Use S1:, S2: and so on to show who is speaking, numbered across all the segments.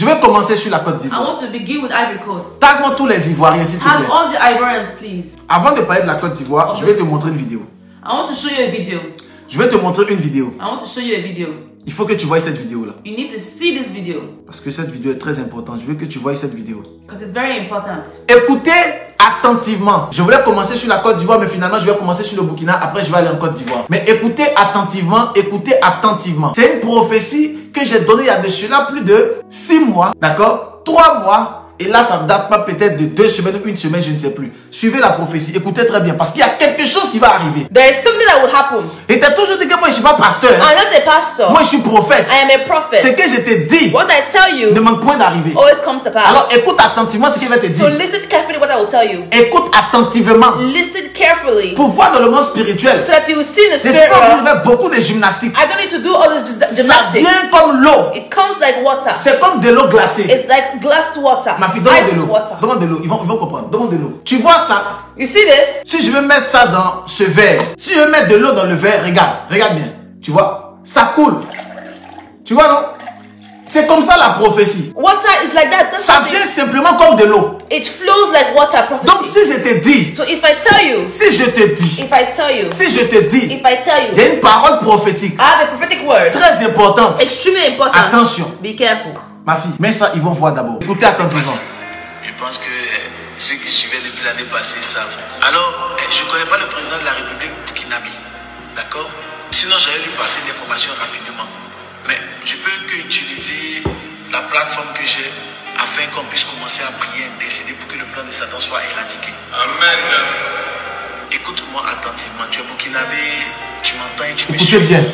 S1: vais commencer sur la Côte
S2: I
S1: d'Ivoire.
S2: want to begin with Ivory Coast.
S1: Tag-moi tous les Ivoiriens, s'il te
S2: Have
S1: plaît.
S2: all the Ivorians, please.
S1: Avant de parler de la Côte d'Ivoire, je vais te montrer une vidéo.
S2: I want to show you a video.
S1: Je vais te montrer une vidéo.
S2: I want to show you a video.
S1: Il faut que tu voies cette vidéo-là.
S2: You need to see this video
S1: Parce que cette vidéo est très importante. Je veux que tu voies cette vidéo.
S2: because it's very important.
S1: Écoutez attentivement. Je voulais commencer sur la Côte d'Ivoire, mais finalement, je vais commencer sur le Burkina. Après, je vais aller en Côte d'Ivoire. Mais écoutez attentivement, écoutez attentivement. C'est une prophétie que j'ai donnée il y a de cela plus de 6 mois, d'accord, 3 mois. Et là, ça ne date pas peut-être de 2 semaines ou 1 semaine, je ne sais plus. Suivez la prophétie, écoutez très bien, parce qu'il y a quelque chose qui va arriver.
S3: There is something that will happen.
S1: Et tu as toujours dit que moi, je ne suis pas pasteur.
S3: I'm not a pastor.
S1: Moi, je suis prophète.
S3: I am a prophet.
S1: Ce que je te dis
S3: What I tell you
S1: ne manque point d'arriver.
S3: always comes to pass.
S1: Alors, écoute attentivement ce qu'il va te
S3: So
S1: dire.
S3: listen carefully what I will tell you.
S1: Écoute attentivement.
S3: Listen carefully
S1: Pour voir dans le monde spirituel.
S3: so that you will see in the
S1: Je sais
S3: spirit
S1: pas, vous
S3: realm.
S1: avez beaucoup de gymnastique.
S3: I don't need to do all this
S1: Ça
S3: gymnastics.
S1: vient comme l'eau.
S3: It comes like water.
S1: C'est comme de l'eau glacée.
S3: It's like glassed water.
S1: Ma fille, demande de
S3: Iced
S1: l'eau.
S3: water.
S1: Demande de l'eau. Ils vont comprendre. Demande de l'eau. Tu vois ça?
S3: You see this?
S1: Si je veux mettre ça dans ce verre, si je veux mettre de l'eau dans le verre, regarde. Regarde bien. Tu vois? Ça coule. Tu vois, non? C'est comme ça la prophétie.
S3: Water is like that. That's
S1: Ça
S3: what
S1: vient simplement comme de l'eau.
S3: it flows like water prophecy.
S1: Donc si je te dis,
S3: So if I tell you,
S1: si je te dis,
S3: if I tell you,
S1: si je te dis,
S3: if I tell you,
S1: il y a une parole prophétique
S3: I have a prophetic word.
S1: très importante.
S3: Extremely important.
S1: Attention.
S3: Be careful.
S1: Ma fille, mais ça, ils vont voir d'abord. Écoutez attentivement.
S4: Je pense que ceux qui suivaient depuis l'année passée savent. Alors, je ne connais pas le président de la République burkinabé, d'accord? Sinon, j'allais lui passer l'information rapidement. Mais je peux qu'utiliser la plateforme que j'ai afin qu'on puisse commencer à prier, intercéder pour que le plan de Satan soit éradiqué. Amen. Écoute-moi attentivement. Tu es burkinabé, tu m'entends et tu me
S1: Écoutez
S4: suis.
S1: bien.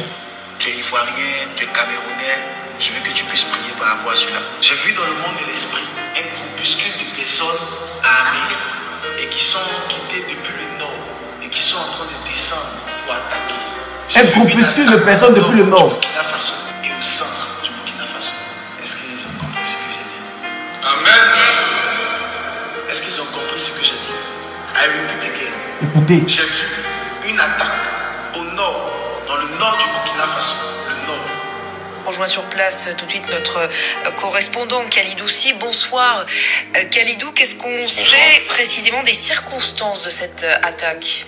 S4: Tu es ivoirien, tu es camerounais. Je veux que tu puisses prier par rapport à cela. J'ai vu dans le monde de l'esprit un groupuscule de personnes armées et qui sont quittées depuis le nord et qui sont en train de descendre pour attaquer.
S1: Un groupuscule de personnes depuis le nord.
S4: Burkina Faso et au centre du Burkina Faso. Est-ce qu'ils ont compris ce que j'ai dit? Amen. Est-ce qu'ils ont compris ce que j'ai dit? I repeat again.
S1: Écoutez.
S4: J'ai vu une attaque au nord, dans le nord du Burkina Faso, le nord.
S5: On rejoint sur place tout de suite notre correspondant Khalidou Si. Bonsoir Khalidou, qu'est-ce qu'on sait précisément des circonstances de cette attaque?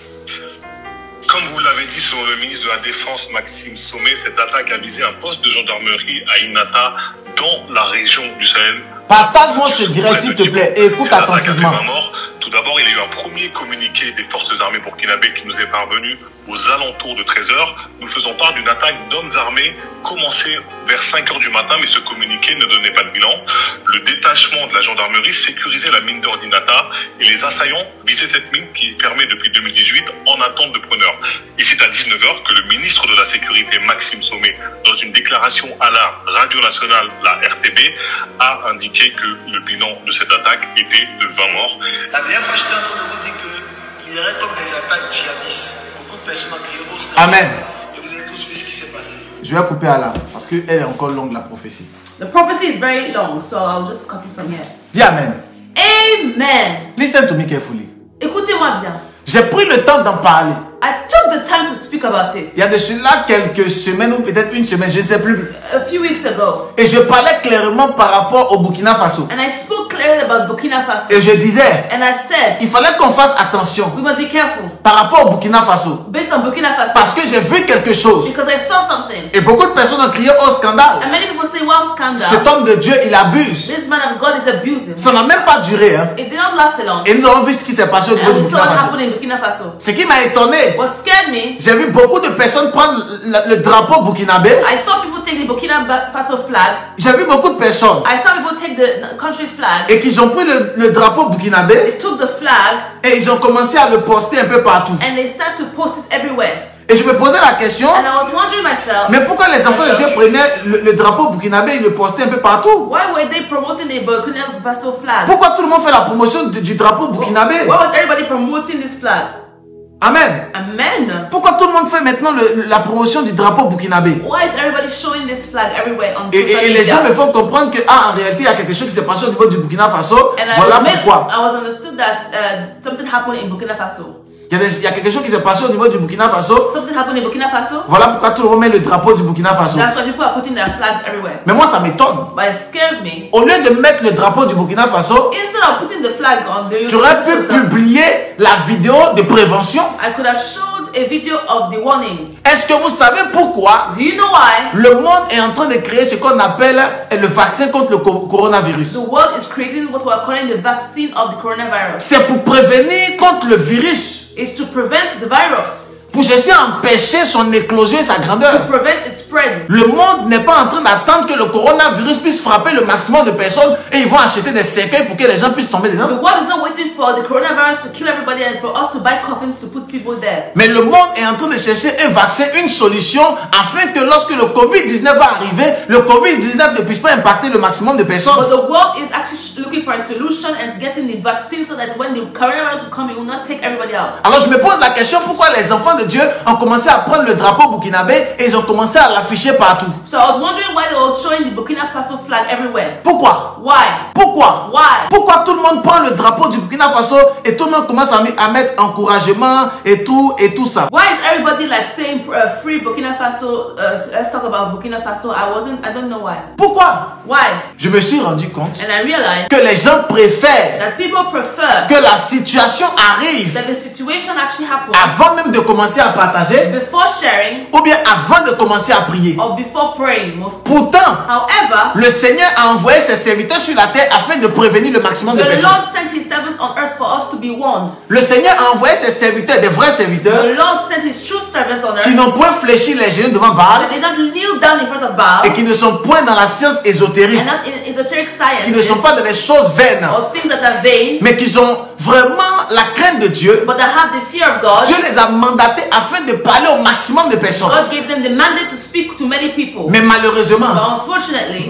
S6: Comme vous l'avez dit selon le ministre de la Défense Maxime Sommet, cette attaque a visé un poste de gendarmerie à Inata dans la région du Sahel.
S1: Partage-moi ce direct s'il te plaît et écoute
S6: Cette attaque a fait
S1: attentivement.
S6: 20 morts. Tout d'abord, il y a eu un premier communiqué des forces armées burkinabées qui nous est parvenu aux alentours de 13 h. Nous faisons part d'une attaque d'hommes armés commencée vers 5 h du matin, mais ce communiqué ne donnait pas de bilan. Le détachement de la gendarmerie sécurisait la mine d'Ordinata et les assaillants visaient cette mine qui est fermée depuis 2018 en attente de preneurs. Et c'est à 19 h que le ministre de la Sécurité, Maxime Sommet, dans une déclaration à la radio nationale, la RTB, a indiqué que le bilan de cette attaque était de 20 morts.
S4: La dernière fois, j'étais en train de vous dire qu'il y aurait comme des attaques djihadistes. Beaucoup de personnes ont crié au stade.
S1: Amen.
S4: Et vous avez tous vu ce qui s'est passé.
S1: Je vais couper à là parce qu'elle est encore longue la prophétie.
S2: The prophecy is very long, so I'll just cut it from here.
S1: Dis Amen.
S2: Amen.
S1: Listen to me carefully.
S2: Écoutez-moi bien.
S1: J'ai pris le temps d'en parler.
S2: I took the time to speak about it
S1: Il y a de cela quelques semaines ou peut-être une semaine, je ne sais plus.
S2: a few weeks ago.
S1: Et je parlais clairement par rapport au Burkina Faso.
S2: And I spoke clearly about Burkina Faso.
S1: Et je disais,
S2: And I said,
S1: il fallait qu'on fasse attention
S2: we must be careful
S1: par rapport au Burkina Faso.
S2: based on Burkina Faso.
S1: Parce que j'ai vu quelque chose.
S2: Because I saw something.
S1: Et beaucoup de personnes ont crié au scandale.
S2: And many people say, wow, scandal.
S1: Cet homme de Dieu, il abuse.
S2: This man of God is abusing.
S1: Ça n'a même pas duré. Hein.
S2: It did not last long.
S1: Et nous avons vu ce qui s'est passé au niveau
S2: And
S1: du
S2: we saw
S1: Burkina
S2: what
S1: Faso.
S2: happened in Burkina Faso.
S1: Ce qui m'a étonné,
S2: What scared me,
S1: j'ai vu beaucoup de personnes prendre le drapeau burkinabé.
S2: I saw people take the Burkina Faso flag.
S1: J'ai vu beaucoup de personnes
S2: I saw people take the country's flag.
S1: et qu'ils ont pris le drapeau burkinabé
S2: They took the flag
S1: et ils ont commencé à le poster un peu partout.
S2: and they started to post it everywhere.
S1: Et je me posais la question,
S2: And I was wondering myself,
S1: mais pourquoi les enfants de Dieu prenaient le drapeau burkinabé et le postaient un peu partout?
S2: why were they promoting the Burkina Faso flag?
S1: Pourquoi tout le monde fait la promotion du drapeau burkinabé?
S2: Why was everybody promoting this flag?
S1: Amen.
S2: Amen.
S1: Pourquoi tout le monde fait maintenant la promotion du drapeau burkinabé?
S2: Why is everybody showing this flag everywhere on
S1: Et
S2: social
S1: les gens
S2: media?
S1: me font comprendre que en réalité, il y a quelque chose qui s'est passé au niveau du Burkina Faso.
S2: And
S1: Voilà
S2: I
S1: pourquoi.
S2: was understood that something happened in Burkina Faso.
S1: Il y a quelque chose qui s'est passé au niveau du Burkina Faso.
S2: Something happened in Burkina Faso.
S1: Voilà pourquoi tout le monde met le drapeau du Burkina Faso.
S2: That's why people are putting their flags everywhere.
S1: Mais moi, ça m'étonne.
S2: But it scares me.
S1: Au lieu de mettre le drapeau du Burkina Faso,
S2: Instead of putting the flag on the
S1: tu aurais pu publier la vidéo de prévention.
S2: I could have showed a video of the warning.
S1: Est-ce que vous savez pourquoi
S2: Do you know why?
S1: le monde est en train de créer ce qu'on appelle le vaccin contre le coronavirus?
S2: The world is creating what we are calling the vaccine of the coronavirus.
S1: C'est pour prévenir contre le virus,
S2: It's to prevent the virus.
S1: pour chercher à empêcher son éclosion et sa grandeur.
S2: To prevent its spread.
S1: Le monde n'est pas en train d'attendre que le coronavirus puisse frapper le maximum de personnes et ils vont acheter des cercueils pour que les gens puissent tomber dedans.
S2: The world is not waiting for the coronavirus to kill everybody and for us to buy coffins to put people there.
S1: Mais le monde est en train de chercher un vaccin, une solution, afin que lorsque le Covid-19 va arriver, le Covid-19 ne puisse pas impacter le maximum de personnes.
S2: But the world is actually looking for a solution and getting the vaccine so that when the coronavirus will come, it will not take everybody out.
S1: Alors je me pose la question, pourquoi les enfants de Dieu ont commencé à prendre le drapeau burkinabé et ils ont commencé à l'afficher partout?
S2: So I was wondering why they were showing the Burkina Faso flag everywhere.
S1: Pourquoi?
S2: Why?
S1: Pourquoi?
S2: Why?
S1: Pourquoi tout le monde prend le drapeau du Burkina Faso et tout le monde commence à mettre encouragement et tout ça?
S2: Why is everybody like saying free Burkina Faso? Let's talk about Burkina Faso. I don't know why.
S1: Pourquoi?
S2: Why?
S1: Je me suis rendu compte
S2: And I realized
S1: que les gens préfèrent
S2: that people prefer
S1: que la situation arrive
S2: that the situation actually happens
S1: avant même de commencer à partager
S2: before sharing
S1: ou bien avant de commencer à prier.
S2: or before praying. Most.
S1: Pourtant,
S2: However,
S1: le Seigneur a envoyé ses serviteurs sur la terre afin de prévenir le maximum de
S2: the
S1: personnes.
S2: Lord sent His servants on earth for us to be warned.
S1: Le Seigneur a envoyé ses serviteurs, des vrais serviteurs,
S2: The Lord sent His true servants on
S1: qui
S2: earth.
S1: n'ont point fléchi les genoux devant Baal
S2: They did not kneel down in front of Baal
S1: et qui ne sont point dans la science ésotérique,
S2: and not in esoteric
S1: qui ne
S2: science
S1: sont pas dans les choses vaines,
S2: or things that are vain,
S1: mais qui ont vraiment la crainte de Dieu.
S2: but that have the fear of God.
S1: Dieu les a mandatés afin de parler au maximum de personnes.
S2: God gave them the mandate to speak to many people.
S1: Mais
S2: But
S1: malheureusement,
S2: unfortunately,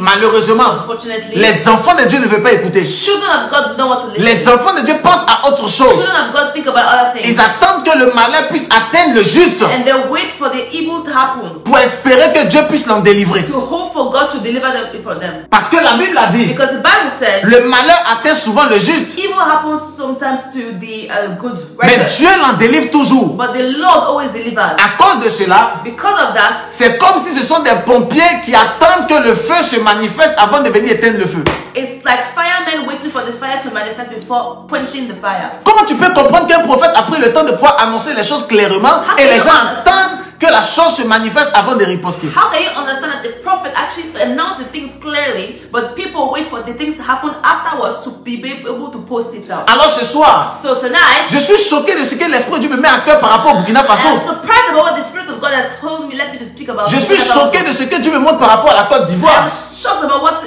S1: les enfants de Dieu ne veulent pas écouter.
S2: children of God know what to listen.
S1: Les enfants de Dieu pensent à autre chose.
S2: Children of God think about other things.
S1: Ils attendent que le malheur puisse atteindre le juste
S2: And they wait for the evil to happen
S1: pour espérer que Dieu puisse l'en délivrer.
S2: to hope for God to deliver them for them.
S1: Parce que la Bible a dit,
S2: Because the Bible says
S1: le malheur atteint souvent le juste,
S2: evil happens sometimes to the good,
S1: mais
S2: righteous.
S1: Dieu l'en délivre toujours.
S2: But the Lord always delivers.
S1: À cause de cela,
S2: Because of that,
S1: c'est comme si ce sont des pompiers qui attendent que le feu se manifeste avant de venir éteindre le feu.
S2: it's like firemen waiting for the fire to manifest before quenching the fire.
S1: Comment tu peux comprendre qu'un prophète a pris le temps de pouvoir annoncer les choses clairement et les gens attendent que la chose se manifeste avant de riposter?
S2: How can you understand that the prophet actually announced the things clearly, but people wait for the things to happen afterwards to be able to post it out?
S1: Alors ce soir,
S2: So tonight,
S1: je suis choqué de ce que l'Esprit de Dieu me met à cœur par rapport au Burkina Faso.
S2: I'm surprised about what the Spirit of God has told me. Let me to speak about.
S1: Je suis choqué de ce que Dieu me montre par rapport à la Côte d'Ivoire.
S2: I'm shocked about what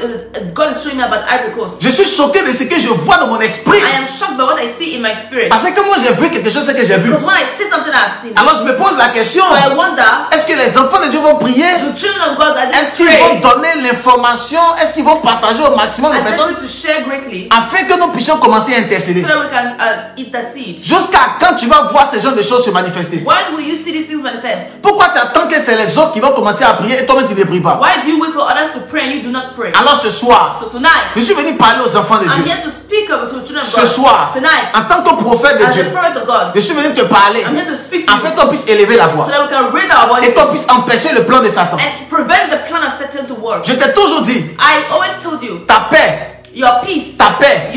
S2: God is showing me about Ivory Coast.
S1: Je suis choqué de ce que je vois dans mon esprit.
S2: I am shocked by what I see in my spirit.
S1: Parce que moi j'ai vu quelque chose, c'est que j'ai vu.
S2: Because when I see something, I've seen it.
S1: Alors je me pose la question,
S2: So I wonder,
S1: est-ce que les enfants de Dieu vont prier?
S2: the children of God are
S1: Est-ce
S2: they
S1: qu'ils vont
S2: pray?
S1: donner l'information? Est-ce qu'ils vont partager au maximum de
S2: Are they
S1: personnes
S2: going to share greatly
S1: afin que nous puissions commencer à intercéder?
S2: so that we can intercede?
S1: Jusqu'à quand tu vas voir ces genres de choses se manifester?
S2: When will you see these things manifest?
S1: Pourquoi tu attends que c'est les autres qui vont commencer à prier et toi-même tu ne pries pas?
S2: Why do you wait for others to pray and you do not pray?
S1: Alors ce soir,
S2: So tonight,
S1: je suis venu parler aux enfants de
S2: I'm
S1: Dieu.
S2: here to speak to the children of
S1: Ce
S2: God.
S1: soir,
S2: Tonight,
S1: en tant que prophète de
S2: as
S1: Dieu,
S2: a prophet of God,
S1: je suis venu te parler
S2: I'm here to speak to
S1: afin
S2: you
S1: qu'on puisse élever la voix
S2: so that we can raise our
S1: et
S2: voices
S1: qu'on puisse empêcher le plan de Satan.
S2: and prevent the plan of Satan to work.
S1: Je t'ai toujours dit,
S2: I always told you,
S1: ta paix
S2: your peace,
S1: ta paix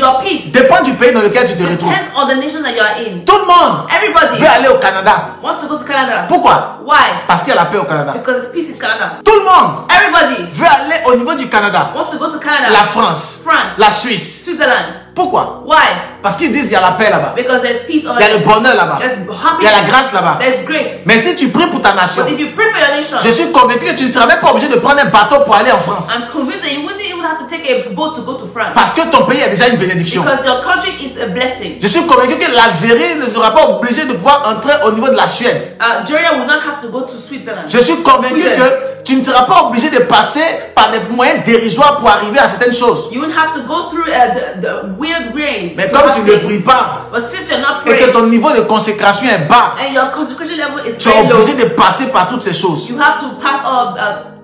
S1: dépend du pays dans lequel tu te retrouves.
S2: depends on the nation that you are in.
S1: Tout le monde
S2: Everybody
S1: veut aller au Canada.
S2: wants to go to Canada.
S1: Pourquoi?
S2: Why?
S1: Parce qu'il y a la paix au Canada.
S2: Because there's peace in Canada.
S1: Tout le monde
S2: Everybody
S1: veut aller au niveau du Canada.
S2: wants to go to Canada.
S1: La France,
S2: France,
S1: la Suisse.
S2: Switzerland.
S1: Pourquoi?
S2: Why?
S1: Parce qu'ils disent qu'il y a la paix là-bas.
S2: Because there's peace over
S1: Il y a le
S2: there.
S1: bonheur là-bas.
S2: There's
S1: Il y a la
S2: happiness.
S1: grâce là-bas.
S2: There's grace.
S1: Mais si tu pries pour ta nation,
S2: But if you pray for your nation,
S1: je suis convaincu que tu ne seras même pas obligé de prendre un bateau pour aller en France.
S2: I'm convinced that you wouldn't even have to take a boat to go to France.
S1: Parce que ton pays a déjà une bénédiction.
S2: Because your country is a blessing.
S1: Je suis convaincu que l'Algérie ne sera pas obligée de pouvoir entrer au niveau de la Suède.
S2: Algeria will not have to go to Switzerland.
S1: Je suis convaincu que tu ne seras pas obligé de passer par des moyens dérisoires pour arriver à certaines choses.
S2: You won't have to go through the weird ways.
S1: Mais
S2: to
S1: comme
S2: have
S1: tu ne
S2: things.
S1: pries pas
S2: But since you're not
S1: et que
S2: praying
S1: ton niveau de consécration est bas,
S2: and your consecration level is
S1: tu es
S2: very low,
S1: obligé de passer par toutes ces choses.
S2: you have to pass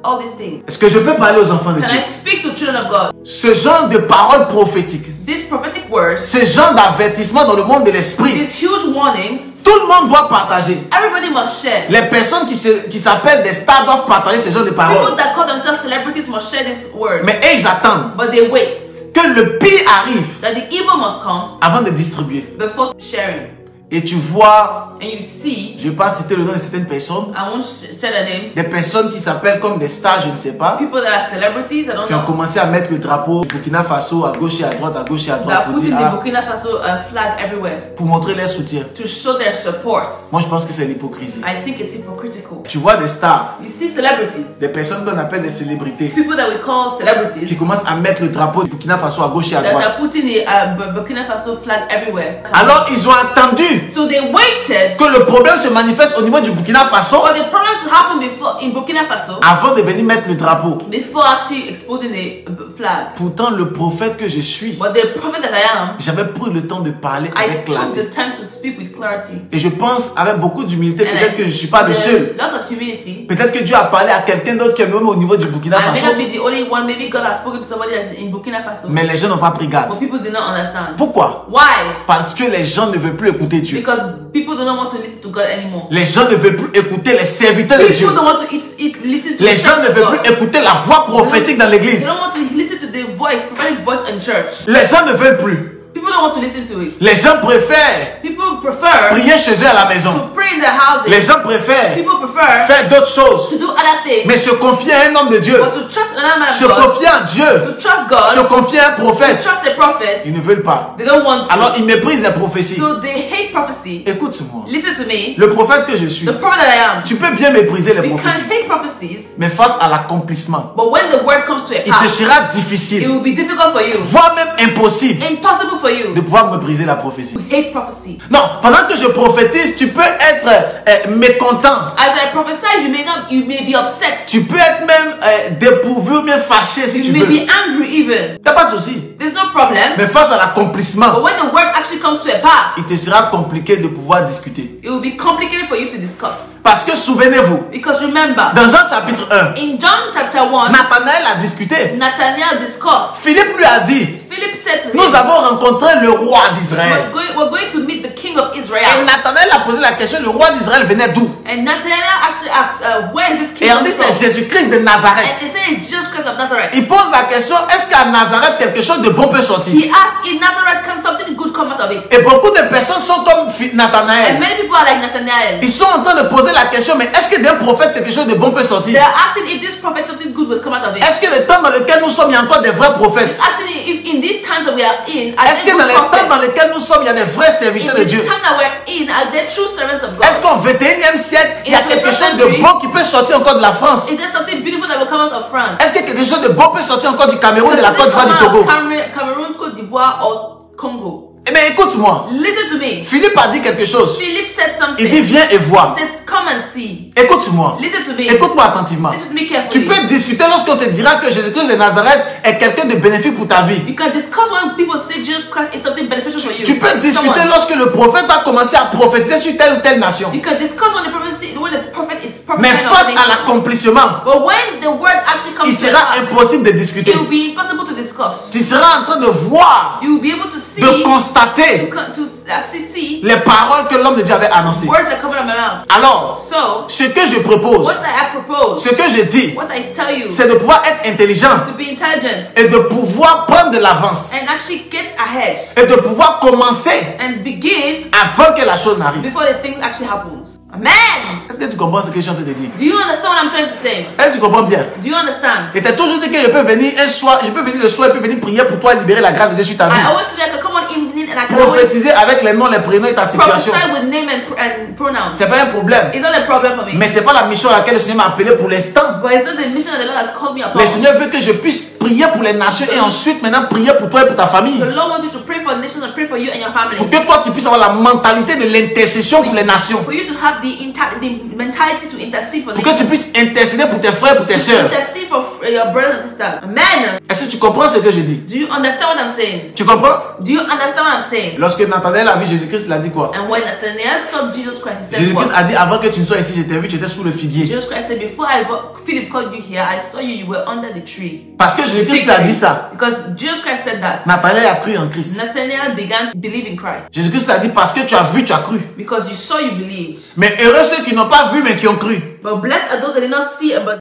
S2: all these things.
S1: Est-ce que je peux parler aux enfants de
S2: Can
S1: Dieu?
S2: I speak to children of God?
S1: Ce genre de paroles prophétiques,
S2: This prophetic word,
S1: ce genre d'avertissement dans le monde de l'esprit,
S2: this huge warning,
S1: Tout le monde doit partager.
S2: Everybody must share.
S1: Les personnes qui s'appellent des stars doivent partager ce genre de paroles.
S2: People that call themselves celebrities must share this word.
S1: Mais eux, ils attendent
S2: But they wait
S1: que le pire arrive
S2: that the evil must come
S1: avant de distribuer.
S2: before sharing.
S1: Et tu vois,
S2: And you see,
S1: je ne vais pas citer le nom de certaines personnes,
S2: I won't say their names,
S1: des personnes qui s'appellent comme des stars, je ne sais pas,
S2: people that are celebrities, I don't
S1: qui ont
S2: know,
S1: commencé à mettre le drapeau du Burkina Faso à gauche et à droite, à gauche et à
S2: that
S1: droite,
S2: are
S1: pour,
S2: putting
S1: dire,
S2: the
S1: ah,
S2: Burkina Faso flag everywhere
S1: pour montrer leur soutien.
S2: to show their support.
S1: Moi, je pense que c'est l'hypocrisie.
S2: I think it's hypocritical.
S1: Tu vois des stars,
S2: You see celebrities,
S1: des personnes qu'on appelle des célébrités,
S2: people that we call
S1: qui
S2: celebrities,
S1: commencent à mettre le drapeau du Burkina Faso à gauche et à
S2: that are
S1: droite.
S2: putting a Burkina Faso flag everywhere.
S1: Alors, ils ont attendu
S2: So they waited
S1: que le problème se manifeste au niveau du Burkina Faso
S2: for the problem to happen before in Burkina Faso
S1: avant de venir mettre le drapeau.
S2: before actually exposing the flag.
S1: Pourtant, le prophète que je suis,
S2: But the prophet that I am,
S1: j'avais pris le temps de parler
S2: I
S1: avec
S2: took
S1: clarté.
S2: the time to speak with clarity.
S1: Et je pense avec beaucoup d'humilité,
S2: And
S1: peut-être que je ne suis pas le
S2: with
S1: seul.
S2: a lot of humility.
S1: Peut-être que Dieu a parlé à quelqu'un d'autre qui est même au niveau du Burkina
S2: I may
S1: Faso.
S2: not be the only one. Maybe God has spoken to somebody that's in Burkina Faso.
S1: Mais les gens n'ont pas pris garde.
S2: But people did not understand.
S1: Pourquoi?
S2: Why?
S1: Parce que les gens ne veulent plus écouter Dieu.
S2: Because people do not want to listen to God anymore.
S1: Les gens ne veulent plus écouter les serviteurs de Dieu.
S2: People don't want to listen to
S1: Les gens ne veulent
S2: God.
S1: plus écouter la voix prophétique dans
S2: They
S1: l'église.
S2: don't want to listen to the voice, prophetic voice in church.
S1: Les gens ne veulent plus.
S2: People don't want to listen to it.
S1: Les gens préfèrent
S2: People prefer
S1: prier chez eux à la
S2: to
S1: maison.
S2: pray in their houses.
S1: Les gens préfèrent
S2: People prefer
S1: faire d'autres choses.
S2: to do other things.
S1: Mais se confier à un homme de Dieu,
S2: But to trust another man
S1: se
S2: of God,
S1: confier à Dieu,
S2: to trust
S1: se
S2: God,
S1: confier à un
S2: to
S1: prophète,
S2: trust a prophet,
S1: ils ne veulent pas.
S2: they don't want to.
S1: Alors ils méprisent les prophéties.
S2: So they hate prophecy.
S1: Écoute-moi.
S2: Listen to me.
S1: Le prophète que je suis,
S2: The prophet that I am.
S1: tu peux bien mépriser les
S2: We can
S1: prophéties,
S2: hate prophecies,
S1: mais face à l'accomplissement,
S2: but when the word comes to a
S1: il te
S2: pass,
S1: sera
S2: it
S1: difficile,
S2: will be difficult for you,
S1: voire même impossible,
S2: impossible for you
S1: de pouvoir mépriser la prophétie.
S2: to hate prophecy.
S1: Non, pendant que je prophétise, tu peux être mécontent.
S2: As I prophesy, you may be upset.
S1: Tu peux être même dépourvu ou bien fâché si tu
S2: You may
S1: veux.
S2: be angry even.
S1: T'as pas de souci.
S2: There's no problem.
S1: Mais face à
S2: But
S1: l'accomplissement,
S2: when the word actually comes to a pass,
S1: il te sera compliqué de pouvoir discuter.
S2: it will be complicated for you to discuss.
S1: Parce que souvenez-vous,
S2: Because remember,
S1: dans Jean chapitre 1,
S2: in John chapter 1,
S1: Nathanaël a discuté.
S2: Nathanael discussed.
S1: Philippe lui a dit,
S2: Philip said to
S1: nous
S2: him,
S1: avons rencontré le roi d'Israël.
S2: we're going to meet the king of
S1: Et
S2: Israel.
S1: Nathanaël a posé la question, le roi d'Israël venait d'où?
S2: And Nathanael actually asked, where is this king
S1: Et on dit
S2: from?
S1: c'est Jésus-Christ de
S2: And they
S1: Nazareth.
S2: said it's Jesus Christ of Nazareth.
S1: Il pose la question, est-ce qu'à Nazareth quelque chose de bon peut sortir?
S2: He asked, in Nazareth can something good come out of it?
S1: Et beaucoup de personnes sont comme
S2: And
S1: Nathanaël.
S2: many people are like Nathanael.
S1: Ils sont en train de poser la question, mais est-ce que d'un prophète quelque chose de bon peut
S2: They
S1: sortir?
S2: are asking if this prophet something good will come out of it.
S1: Est-ce que le temps dans lequel nous sommes, il y a encore des vrais prophètes?
S2: Asking if in these times that we are in, are
S1: Est-ce
S2: there
S1: que dans
S2: good
S1: les temps
S2: prophets?
S1: dans lesquels nous sommes, il y a des vrais
S2: In
S1: serviteurs de
S2: this
S1: Dieu?
S2: time that we're in, are there true servants of
S1: Est-ce
S2: God?
S1: qu'au 21e siècle, il y a
S2: In the
S1: quelque chose
S2: 21st
S1: de bon qui peut sortir encore de la France?
S2: Is there something beautiful that will come out of France?
S1: Est-ce que quelque chose de bon peut sortir encore du Cameroun, de la
S2: Does
S1: Côte d'Ivoire, du
S2: something
S1: Togo?
S2: come out of Cameroon, Côte d'Ivoire, or Congo?
S1: Eh bien, écoute-moi.
S2: Listen to me.
S1: Philippe a dit quelque chose.
S2: Philip said something.
S1: Il dit, viens et vois.
S2: He said, come and see.
S1: Écoute-moi.
S2: Listen to me.
S1: Écoute-moi attentivement.
S2: Listen to me carefully.
S1: Tu peux discuter lorsqu'on te dira que Jésus-Christ de Nazareth est quelqu'un de bénéfique pour ta vie.
S2: You can discuss when people say Jesus Christ is something beneficial for you.
S1: Tu peux discuter
S2: Someone.
S1: lorsque le prophète a commencé à prophétiser sur telle ou telle nation.
S2: You can discuss when the prophet is
S1: Mais
S2: prophesying on
S1: face
S2: the
S1: à
S2: nation.
S1: l'accomplissement,
S2: But when the word actually comes
S1: il
S2: to
S1: sera
S2: pass,
S1: impossible de discuter.
S2: it will be impossible to discuss.
S1: Tu seras en train de voir,
S2: You will be able to see,
S1: de constater
S2: to actually see
S1: les paroles que l'homme de Dieu avait annoncées.
S2: words that come out of my mouth.
S1: Alors,
S2: So,
S1: ce que je propose,
S2: what I propose,
S1: ce que je dis,
S2: what I tell you,
S1: c'est de pouvoir être intelligent
S2: to be intelligent
S1: et de pouvoir prendre de l'avance
S2: and actually get ahead
S1: et de pouvoir commencer
S2: and begin
S1: avant que la chose n'arrive.
S2: before the thing actually happens. Amen.
S1: Est-ce que tu comprends ce que je suis en train de dire?
S2: Do you understand what I'm trying to say?
S1: Est-ce que tu comprends bien?
S2: Do you understand?
S1: Et t'as toujours dit que je peux venir un soir, je peux venir le soir, je peux venir prier pour toi, libérer la grâce de Dieu sur ta vie.
S2: I always say I can come on evening and I can always
S1: Prophétiser avec les noms, les prénoms et ta situation.
S2: prophesy with name and pronouns.
S1: C'est pas un problème.
S2: It's not a problem for me.
S1: Mais c'est pas la mission à laquelle le Seigneur m'a appelé pour l'instant.
S2: But it's not the mission that the Lord has called me upon.
S1: Le Seigneur veut que je puisse prier pour les nations et ensuite maintenant prier pour toi et pour ta famille.
S2: The Lord wants you to pray for nations and pray for you and your family.
S1: Pour que toi tu puisses avoir la mentalité de l'intercession pour les nations.
S2: For you to have the mentality to intercede for
S1: Pour que tu
S2: nations.
S1: puisses intercéder pour tes frères et pour tes sœurs.
S2: Intercede for your brothers and sisters. Amen.
S1: Est-ce que tu comprends ce que je dis?
S2: Do you understand what I'm saying?
S1: Tu comprends?
S2: Do you understand what I'm saying?
S1: Lorsque Nathanaël a vu Jésus-Christ, il a dit quoi?
S2: And when Nathanael saw Jesus Christ, he said
S1: Jésus-Christ
S2: what?
S1: a dit, avant que tu ne sois ici, je t'ai vu, tu étais sous le figuier.
S2: Jesus Christ said, before Philip called you here, I saw you, you were under the tree.
S1: Parce que Jésus-Christ a dit ça.
S2: Because Jesus Christ said that.
S1: Nathanaël a cru en Christ.
S2: Nathanael began to believe in Christ.
S1: Jésus-Christ a dit parce que tu as vu, tu as cru.
S2: Because you saw, you believed.
S1: Mais heureux ceux qui n'ont pas vu mais qui ont cru.
S2: But blessed are those that did not see but